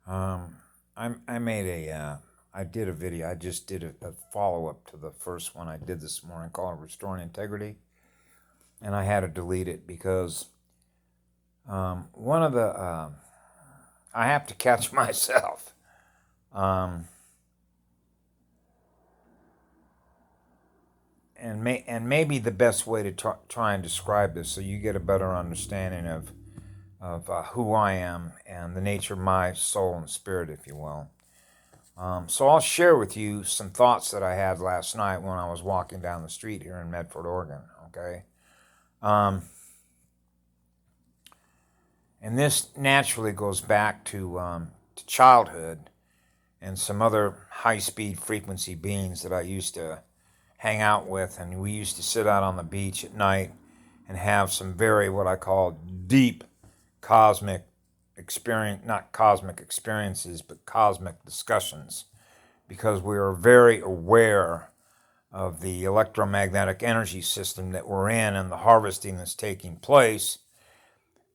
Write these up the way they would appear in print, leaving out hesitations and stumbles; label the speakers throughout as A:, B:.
A: Um, I made I did a video. I just did a follow up to the first one I did this morning called Restoring Integrity, and I had to delete it because one of the I have to catch myself. Um, and maybe the best way to try and describe this so you get a better understanding of who I am and the nature of my soul and spirit, if you will. So I'll share with you some thoughts that I had last night when I was walking down the street here in Medford, Oregon. Okay, um, and this naturally goes back to childhood and some other high-speed frequency beings that I used to hang out with, and we used to sit out on the beach at night and have some very what I call deep cosmic experience, not cosmic experiences, but cosmic discussions, because we are very aware of the electromagnetic energy system that we're in and the harvesting that's taking place.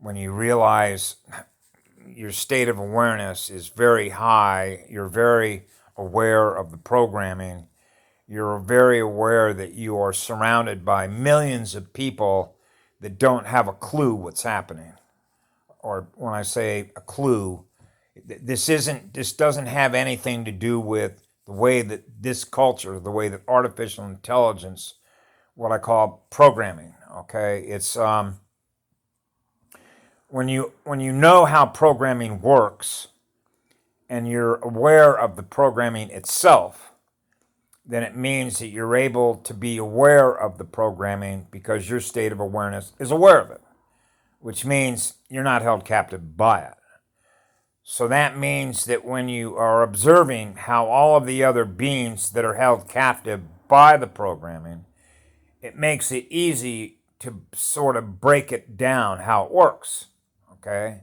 A: When you realize your state of awareness is very high, you're very aware of the programming, you're very aware that you are surrounded by millions of people that don't have a clue what's happening. Or when I say a clue, this doesn't have anything to do with the way that this culture, the way that artificial intelligence, what I call programming. Okay, it's when you know how programming works and you're aware of the programming itself, then it means that you're able to be aware of the programming because your state of awareness is aware of it, which means you're not held captive by it. So that means that when you are observing how all of the other beings that are held captive by the programming, it makes it easy to sort of break it down how it works. Okay?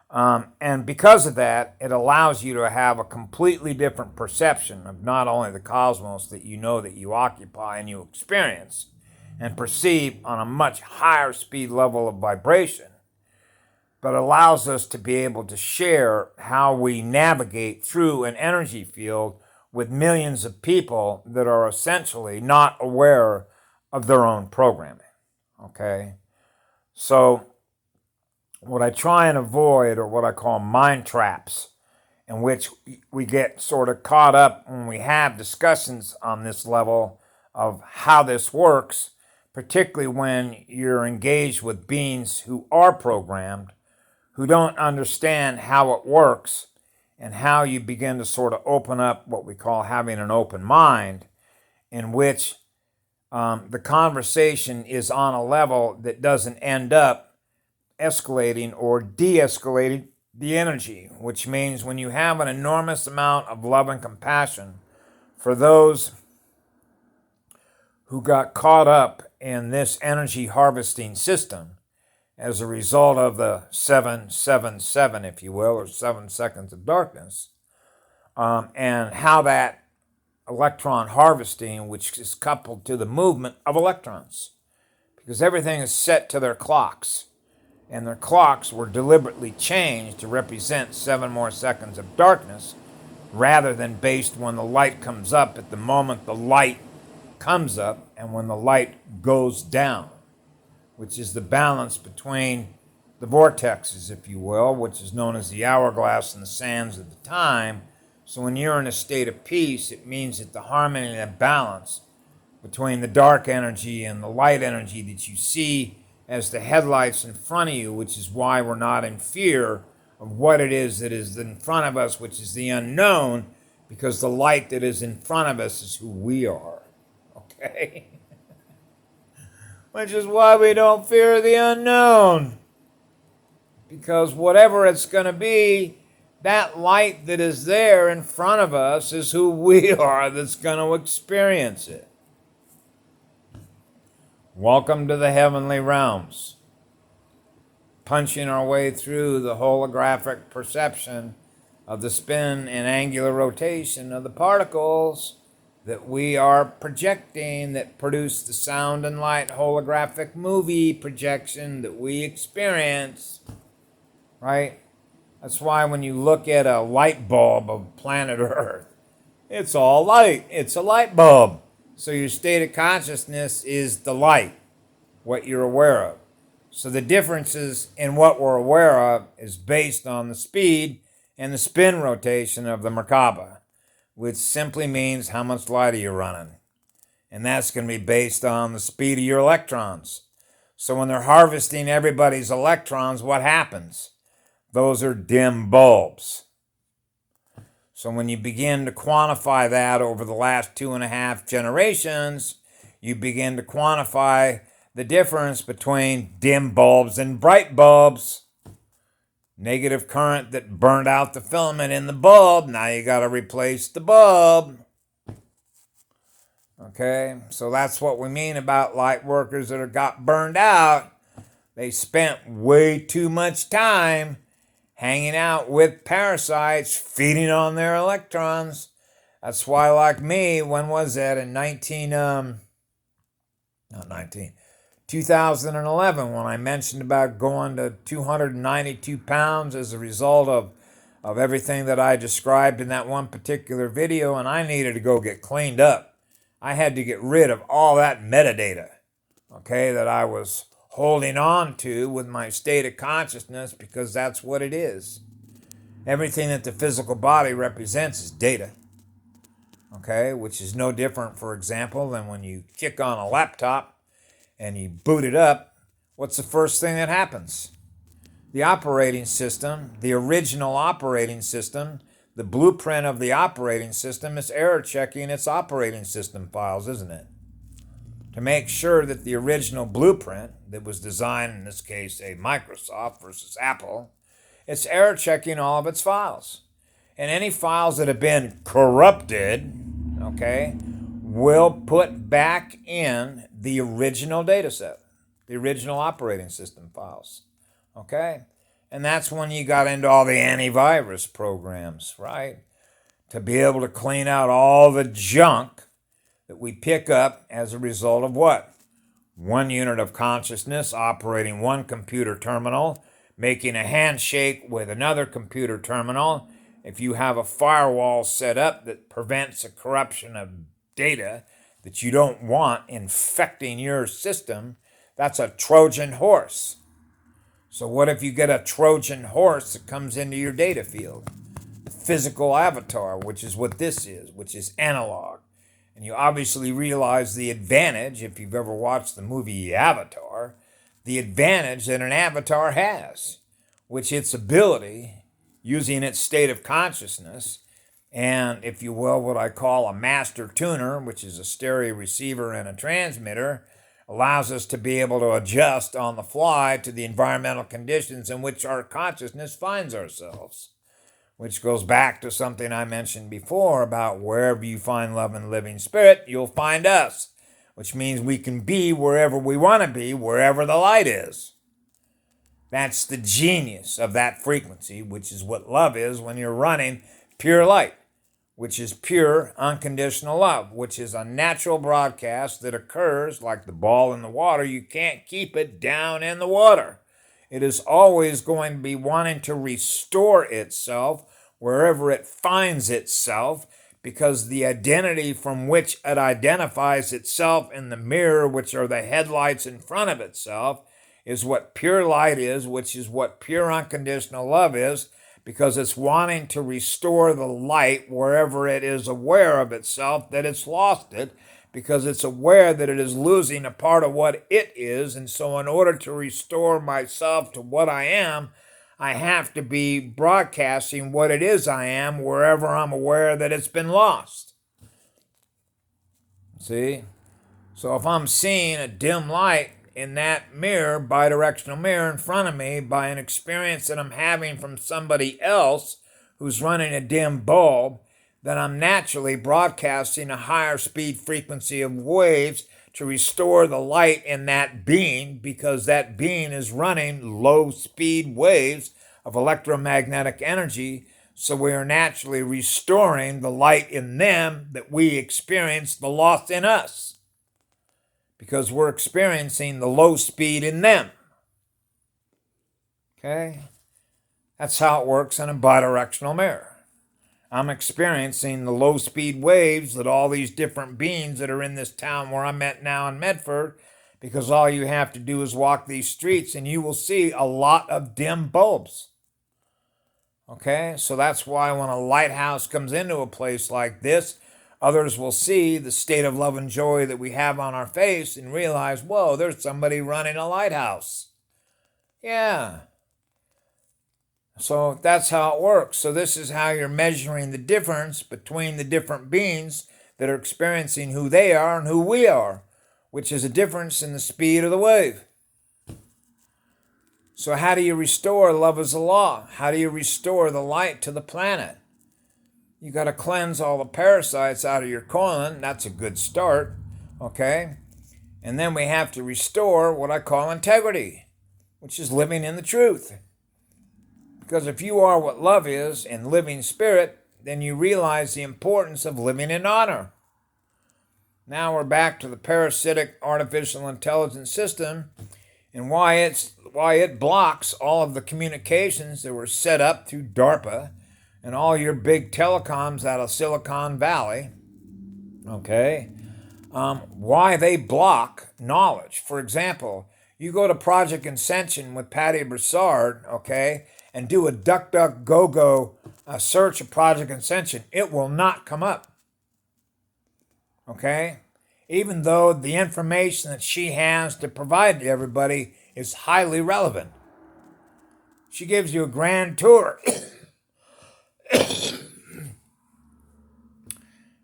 A: And because of that, it allows you to have a completely different perception of not only the cosmos that you know that you occupy and you experience and perceive on a much higher speed level of vibration, but allows us to be able to share how we navigate through an energy field with millions of people that are essentially not aware of their own programming. Okay? So, what I try and avoid are what I call mind traps, in which we get sort of caught up when we have discussions on this level of how this works, particularly when you're engaged with beings who are programmed, who don't understand how it works, and how you begin to sort of open up what we call having an open mind, in which the conversation is on a level that doesn't end up escalating or de-escalating the energy, which means when you have an enormous amount of love and compassion for those who got caught up in this energy harvesting system as a result of the 777, if you will, or 7 seconds of darkness, and how that electron harvesting, which is coupled to the movement of electrons, because everything is set to their clocks, and their clocks were deliberately changed to represent 7 more seconds of darkness rather than based when the light comes up at the moment the light comes up and when the light goes down, which is the balance between the vortexes, if you will, which is known as the hourglass and the sands of the time. So when you're in a state of peace, it means that the harmony and the balance between the dark energy and the light energy that you see as the headlights in front of you, which is why we're not in fear of what it is that is in front of us, which is the unknown, because the light that is in front of us is who we are. Okay? Which is why we don't fear the unknown. Because whatever it's going to be, that light that is there in front of us is who we are that's going to experience it. Welcome to the heavenly realms. Punching our way through the holographic perception of the spin and angular rotation of the particles that we are projecting that produce the sound and light holographic movie projection that we experience, right? That's why when you look at a light bulb of planet Earth, it's all light. It's a light bulb. So your state of consciousness is the light, what you're aware of. So the differences in what we're aware of is based on the speed and the spin rotation of the Merkaba, which simply means how much light are you running. And that's going to be based on the speed of your electrons. So when they're harvesting everybody's electrons, what happens? Those are dim bulbs. So when you begin to quantify that over the last 2.5 generations, you begin to quantify the difference between dim bulbs and bright bulbs. Negative current that burned out the filament in the bulb, now you got to replace the bulb. Okay, so that's what we mean about light workers that got burned out. They spent way too much time hanging out with parasites, feeding on their electrons. That's why, like me, when was that? In 2011, when I mentioned about going to 292 pounds as a result of everything that I described in that one particular video, and I needed to go get cleaned up. I had to get rid of all that metadata, okay, that I was holding on to with my state of consciousness, because that's what it is. Everything that the physical body represents is data, okay, which is no different, for example, than when you kick on a laptop and you boot it up. What's the first thing that happens? The operating system, the original operating system, the blueprint of the operating system is error checking its operating system files, isn't it? To make sure that the original blueprint that was designed, in this case, a Microsoft versus Apple, it's error checking all of its files. And any files that have been corrupted, okay, will put back in the original data set, the original operating system files, okay? And that's when you got into all the antivirus programs, right? To be able to clean out all the junk that we pick up as a result of what? One unit of consciousness operating one computer terminal, making a handshake with another computer terminal. If you have a firewall set up that prevents a corruption of data that you don't want infecting your system, that's a Trojan horse. So what if you get a Trojan horse that comes into your data field? Physical avatar, which is what this is, which is analog. And you obviously realize the advantage, if you've ever watched the movie Avatar, the advantage that an avatar has, which its ability, using its state of consciousness, and if you will, what I call a master tuner, which is a stereo receiver and a transmitter, allows us to be able to adjust on the fly to the environmental conditions in which our consciousness finds ourselves. Which goes back to something I mentioned before about wherever you find love and living spirit, you'll find us. Which means we can be wherever we want to be, wherever the light is. That's the genius of that frequency, which is what love is when you're running pure light, which is pure unconditional love, which is a natural broadcast that occurs like the ball in the water. You can't keep it down in the water. It is always going to be wanting to restore itself wherever it finds itself, because the identity from which it identifies itself in the mirror, which are the headlights in front of itself, is what pure light is, which is what pure unconditional love is, because it's wanting to restore the light wherever it is aware of itself that it's lost it, because it's aware that it is losing a part of what it is. And so in order to restore myself to what I am, I have to be broadcasting what it is I am wherever I'm aware that it's been lost. See? So if I'm seeing a dim light in that mirror, bidirectional mirror in front of me, by an experience that I'm having from somebody else who's running a dim bulb, then I'm naturally broadcasting a higher speed frequency of waves to restore the light in that being, because that being is running low speed waves of electromagnetic energy. So we are naturally restoring the light in them that we experience the loss in us, because we're experiencing the low speed in them. Okay? That's how it works in a bidirectional mirror. I'm experiencing the low-speed waves that all these different beings that are in this town where I'm at now in Medford, because all you have to do is walk these streets and you will see a lot of dim bulbs. Okay, so that's why when a lighthouse comes into a place like this, others will see the state of love and joy that we have on our face and realize, whoa, there's somebody running a lighthouse. Yeah. So that's how it works. So this is how you're measuring the difference between the different beings that are experiencing who they are and who we are, which is a difference in the speed of the wave. So how do you restore love as a law? How do you restore the light to the planet? You got to cleanse all the parasites out of your colon. That's a good start, okay? And then we have to restore what I call integrity, which is living in the truth. Because if you are what love is and living spirit, then you realize the importance of living in honor. Now we're back to the parasitic artificial intelligence system and why it blocks all of the communications that were set up through DARPA and all your big telecoms out of Silicon Valley. Okay? Why they block knowledge. For example, you go to Project Ascension with Patty Broussard, okay, and do a DuckDuckGo search of Project Ascension, it will not come up. Okay? Even though the information that she has to provide to everybody is highly relevant. She gives you a grand tour.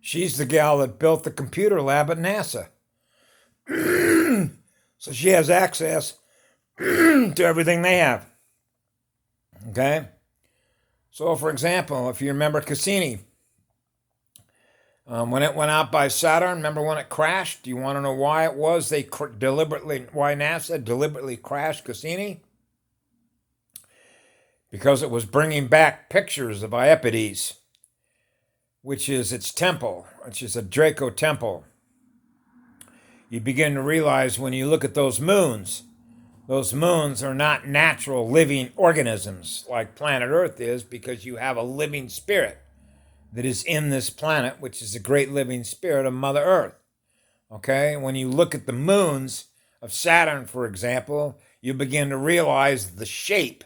A: She's the gal that built the computer lab at NASA. So she has access to everything they have. Okay? So, for example, if you remember Cassini, when it went out by Saturn, remember when it crashed? Do you want to know why it was why NASA deliberately crashed Cassini? Because it was bringing back pictures of Iapedes, which is its temple, which is a Draco temple. You begin to realize when you look at those moons are not natural living organisms like planet Earth is, because you have a living spirit that is in this planet, which is the great living spirit of Mother Earth. Okay? When you look at the moons of Saturn, for example, you begin to realize the shape.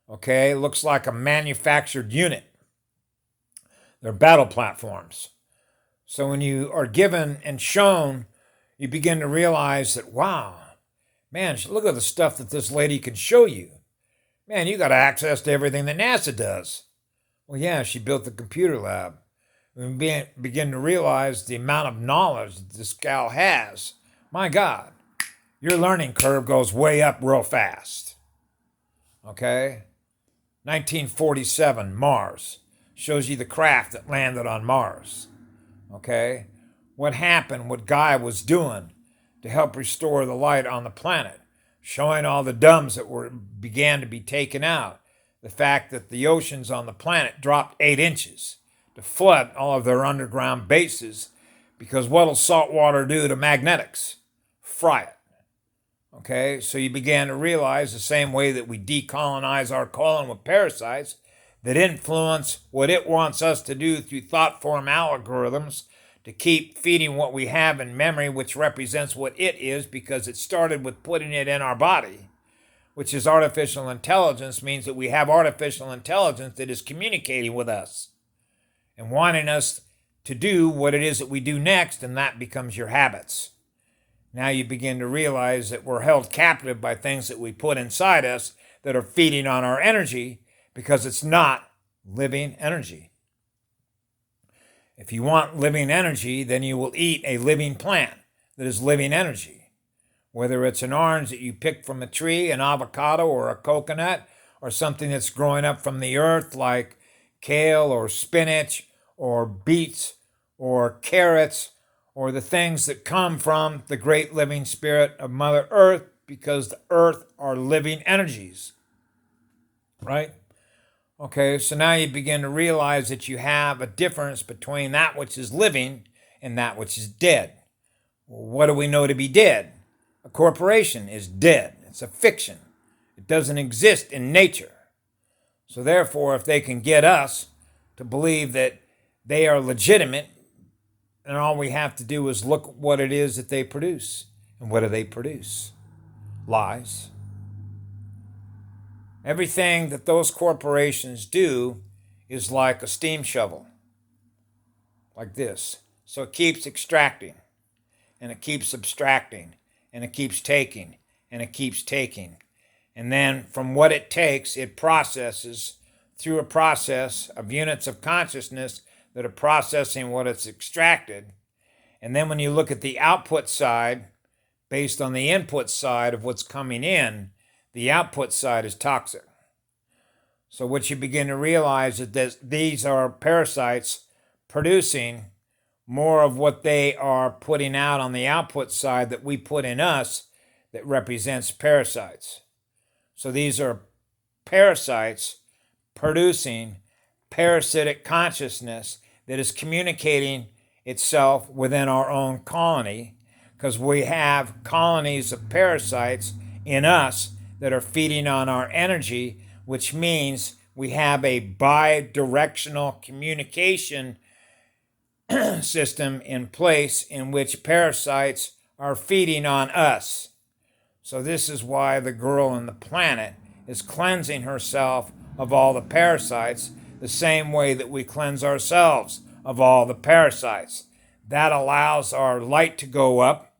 A: Okay? It looks like a manufactured unit. They're battle platforms. So when you are given and shown, you begin to realize that, wow, man, look at the stuff that this lady can show you. Man, you got access to everything that NASA does. Well, yeah, she built the computer lab. We begin to realize the amount of knowledge that this gal has. My God, your learning curve goes way up real fast. Okay? 1947, Mars. Shows you the craft that landed on Mars. Okay? What happened, what Gaia was doing to help restore the light on the planet. Showing all the dumbs that began to be taken out. The fact that the oceans on the planet dropped 8 inches to flood all of their underground bases, because what'll salt water do to magnetics? Fry it. Okay, so you began to realize the same way that we decolonize our colon with parasites that influence what it wants us to do through thought form algorithms to keep feeding what we have in memory, which represents what it is, because it started with putting it in our body, which is artificial intelligence, means that we have artificial intelligence that is communicating with us and wanting us to do what it is that we do next, and that becomes your habits. Now you begin to realize that we're held captive by things that we put inside us that are feeding on our energy, because it's not living energy. If you want living energy, then you will eat a living plant that is living energy. Whether it's an orange that you pick from a tree, an avocado or a coconut, or something that's growing up from the earth like kale or spinach or beets or carrots, or the things that come from the great living spirit of Mother Earth, because the earth are living energies. Right? Okay, so now you begin to realize that you have a difference between that which is living and that which is dead. Well, what do we know to be dead? A corporation is dead. It's a fiction. It doesn't exist in nature. So therefore, if they can get us to believe that they are legitimate, then all we have to do is look at what it is that they produce. And what do they produce? Lies. Everything that those corporations do is like a steam shovel, like this. So it keeps extracting, and it keeps abstracting, and it keeps taking, and it keeps taking. And then from what it takes, it processes through a process of units of consciousness that are processing what it's extracted. And then when you look at the output side, based on the input side of what's coming in, the output side is toxic. So what you begin to realize is that these are parasites producing more of what they are putting out on the output side that we put in us that represents parasites. So these are parasites producing parasitic consciousness that is communicating itself within our own colony, because we have colonies of parasites in us that are feeding on our energy, which means we have a bi-directional communication system in place in which parasites are feeding on us. So this is why the girl in the planet is cleansing herself of all the parasites the same way that we cleanse ourselves of all the parasites. That allows our light to go up,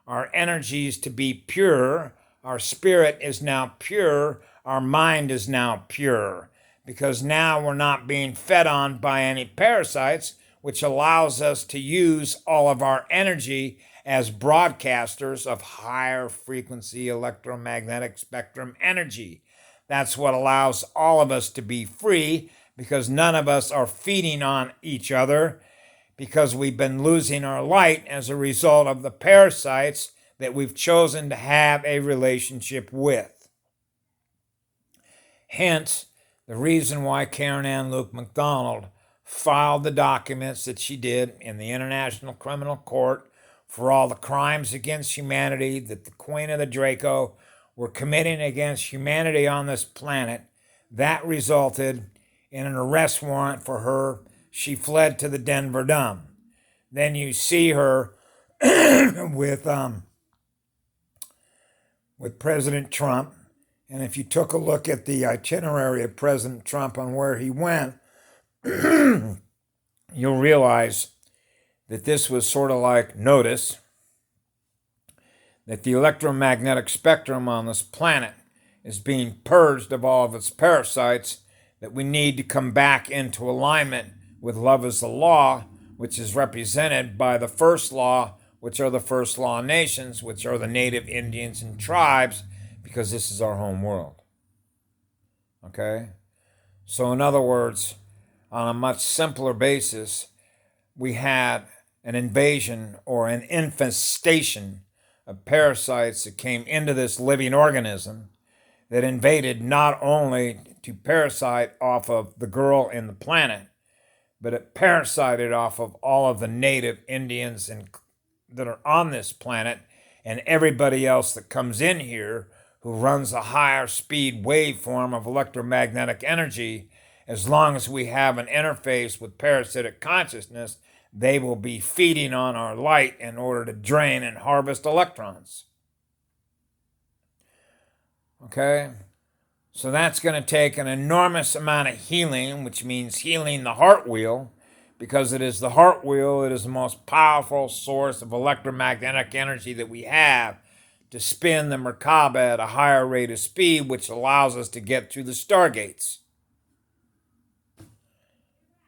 A: our energies to be pure, our spirit is now pure, our mind is now pure, because now we're not being fed on by any parasites, which allows us to use all of our energy as broadcasters of higher frequency electromagnetic spectrum energy. That's what allows all of us to be free, because none of us are feeding on each other, because we've been losing our light as a result of the parasites that we've chosen to have a relationship with. Hence, the reason why Karen Ann Luke MacDonald filed the documents that she did in the International Criminal Court for all the crimes against humanity that the Queen of the Draco were committing against humanity on this planet. That resulted in an arrest warrant for her. She fled to the Denver Dome. Then you see her with President Trump. And if you took a look at the itinerary of President Trump on where he went, you'll realize that this was sort of like notice that the electromagnetic spectrum on this planet is being purged of all of its parasites, that we need to come back into alignment with love is the law, which is represented by the first law, which are the first law nations, which are the native Indians and tribes, because this is our home world. Okay? So in other words, on a much simpler basis, we had an invasion or an infestation of parasites that came into this living organism that invaded not only to parasite off of the girl in the planet, but it parasited off of all of the native Indians that are on this planet and everybody else that comes in here who runs a higher speed waveform of electromagnetic energy. As long as we have an interface with parasitic consciousness, they will be feeding on our light in order to drain and harvest electrons. Okay? So that's going to take an enormous amount of healing, which means healing the heart wheel, because it is the heart wheel, it is the most powerful source of electromagnetic energy that we have to spin the Merkaba at a higher rate of speed, which allows us to get through the stargates.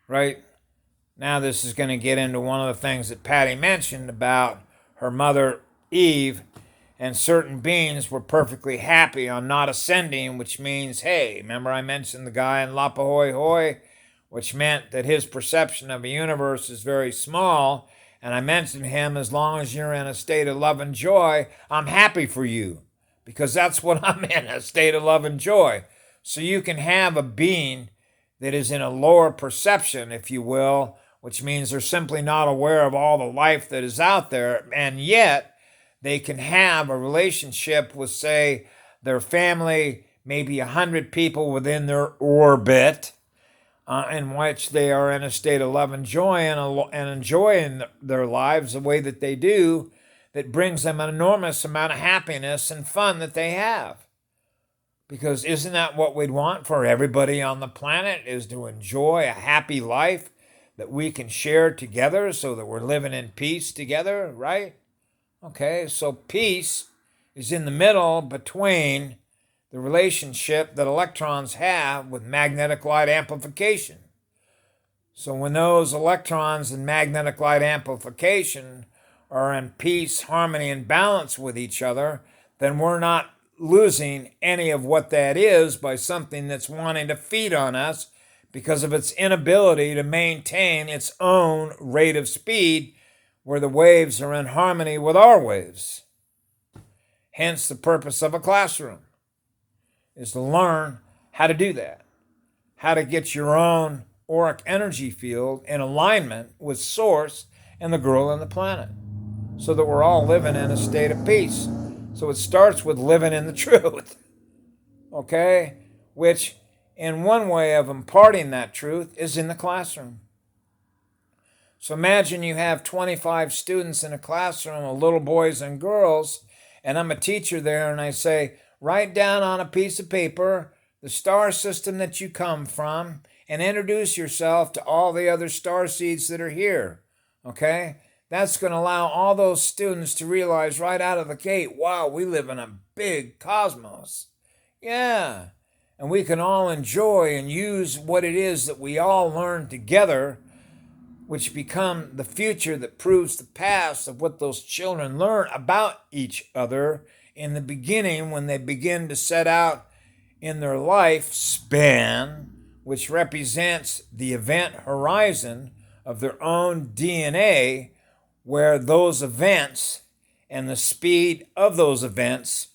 A: Right? Now this is going to get into one of the things that Patty mentioned about her mother Eve, and certain beings were perfectly happy on not ascending, which means, hey, remember I mentioned the guy in Lapahoihoi, which meant that his perception of the universe is very small, and I mentioned him, as long as you're in a state of love and joy, I'm happy for you, because that's what I'm in, a state of love and joy. So you can have a being that is in a lower perception, if you will, which means they're simply not aware of all the life that is out there, and yet they can have a relationship with, say, their family maybe 100 people within their orbit, in which they are in a state of love and joy and enjoying their lives the way that they do, that brings them an enormous amount of happiness and fun that they have. Because isn't that what we'd want for everybody on the planet, is to enjoy a happy life that we can share together so that we're living in peace together, right? Okay, so peace is in the middle between the relationship that electrons have with magnetic light amplification. So when those electrons in magnetic light amplification are in peace, harmony, and balance with each other, then we're not losing any of what that is by something that's wanting to feed on us because of its inability to maintain its own rate of speed where the waves are in harmony with our waves. Hence the purpose of a classroom is to learn how to do that, how to get your own auric energy field in alignment with Source and the girl and the planet, so that we're all living in a state of peace. So it starts with living in the truth, okay? Which, in one way of imparting that truth, is in the classroom. So imagine you have 25 students in a classroom of little boys and girls, and I'm a teacher there, and I say, write down on a piece of paper the star system that you come from and introduce yourself to all the other star seeds that are here, okay? That's going to allow all those students to realize right out of the gate, wow, we live in a big cosmos. Yeah, and we can all enjoy and use what it is that we all learn together, which become the future that proves the past of what those children learn about each other in the beginning when they begin to set out in their life span, which represents the event horizon of their own DNA, where those events and the speed of those events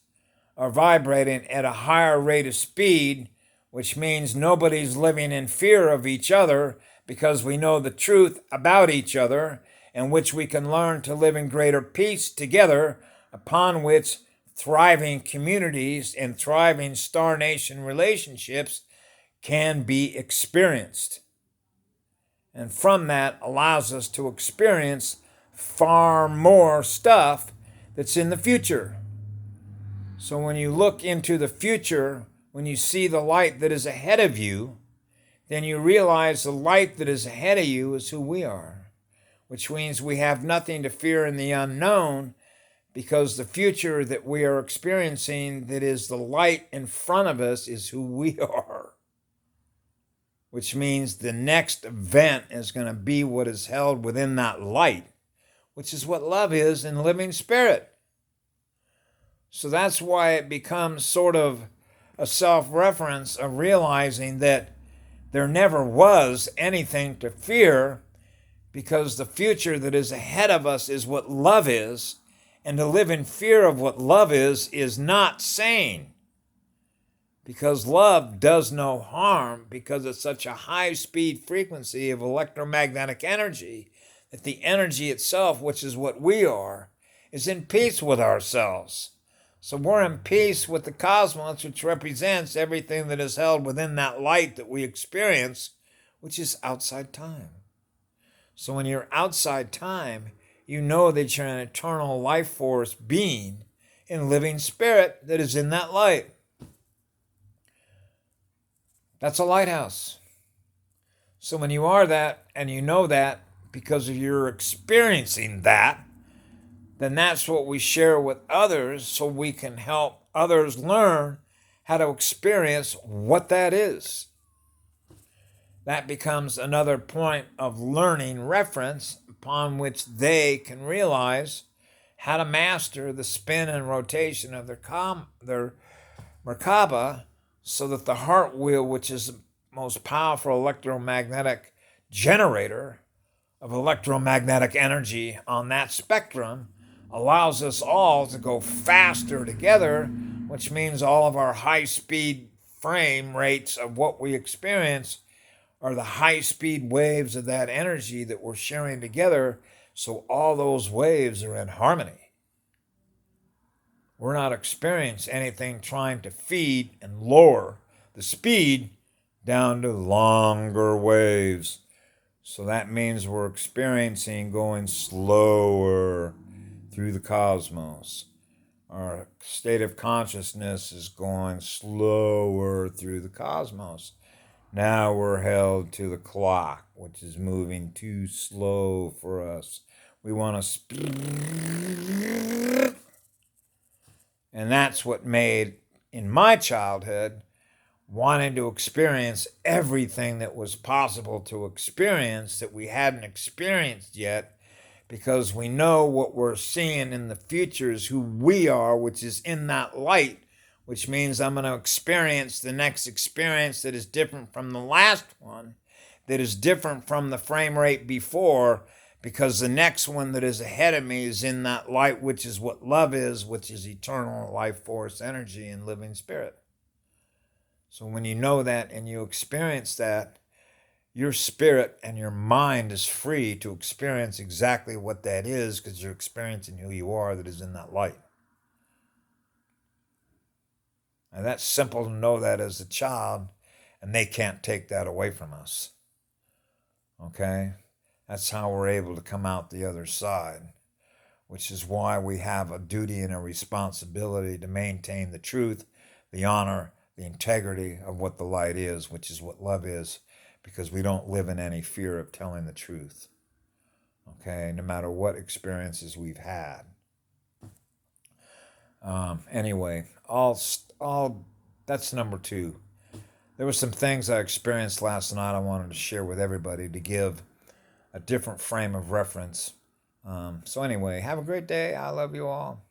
A: are vibrating at a higher rate of speed, which means nobody's living in fear of each other because we know the truth about each other, and which we can learn to live in greater peace together, upon which thriving communities and thriving Star Nation relationships can be experienced. And from that allows us to experience far more stuff that's in the future. So when you look into the future, when you see the light that is ahead of you, then you realize the light that is ahead of you is who we are, which means we have nothing to fear in the unknown, because the future that we are experiencing, that is the light in front of us, is who we are. Which means the next event is going to be what is held within that light, which is what love is in living spirit. So that's why it becomes sort of a self-reference of realizing that there never was anything to fear, because the future that is ahead of us is what love is, and to live in fear of what love is not sane. Because love does no harm, because it's such a high-speed frequency of electromagnetic energy that the energy itself, which is what we are, is in peace with ourselves. So we're in peace with the cosmos, which represents everything that is held within that light that we experience, which is outside time. So when you're outside time, you know that you're an eternal life force being in living spirit that is in that light. That's a lighthouse. So when you are that, and you know that because you're experiencing that, then that's what we share with others, so we can help others learn how to experience what that is. That becomes another point of learning reference upon which they can realize how to master the spin and rotation of their Merkaba, so that the heart wheel, which is the most powerful electromagnetic generator of electromagnetic energy on that spectrum, allows us all to go faster together, which means all of our high-speed frame rates of what we experience are the high-speed waves of that energy that we're sharing together, so all those waves are in harmony. We're not experiencing anything trying to feed and lower the speed down to longer waves. So that means we're experiencing going slower through the cosmos. Our state of consciousness is going slower through the cosmos. Now we're held to the clock, which is moving too slow for us. We want to speed. And that's what made, in my childhood, wanting to experience everything that was possible to experience that we hadn't experienced yet, because we know what we're seeing in the future is who we are, which is in that light, which means I'm going to experience the next experience that is different from the last one, that is different from the frame rate before, because the next one that is ahead of me is in that light, which is what love is, which is eternal life force, energy, and living spirit. So when you know that and you experience that, your spirit and your mind is free to experience exactly what that is, because you're experiencing who you are that is in that light. And that's simple to know that as a child, and they can't take that away from us. Okay? That's how we're able to come out the other side, which is why we have a duty and a responsibility to maintain the truth, the honor, the integrity of what the light is, which is what love is, because we don't live in any fear of telling the truth. Okay, no matter what experiences we've had. Anyway, that's number 2. There were some things I experienced last night I wanted to share with everybody to give a different frame of reference. So anyway, have a great day. I love you all.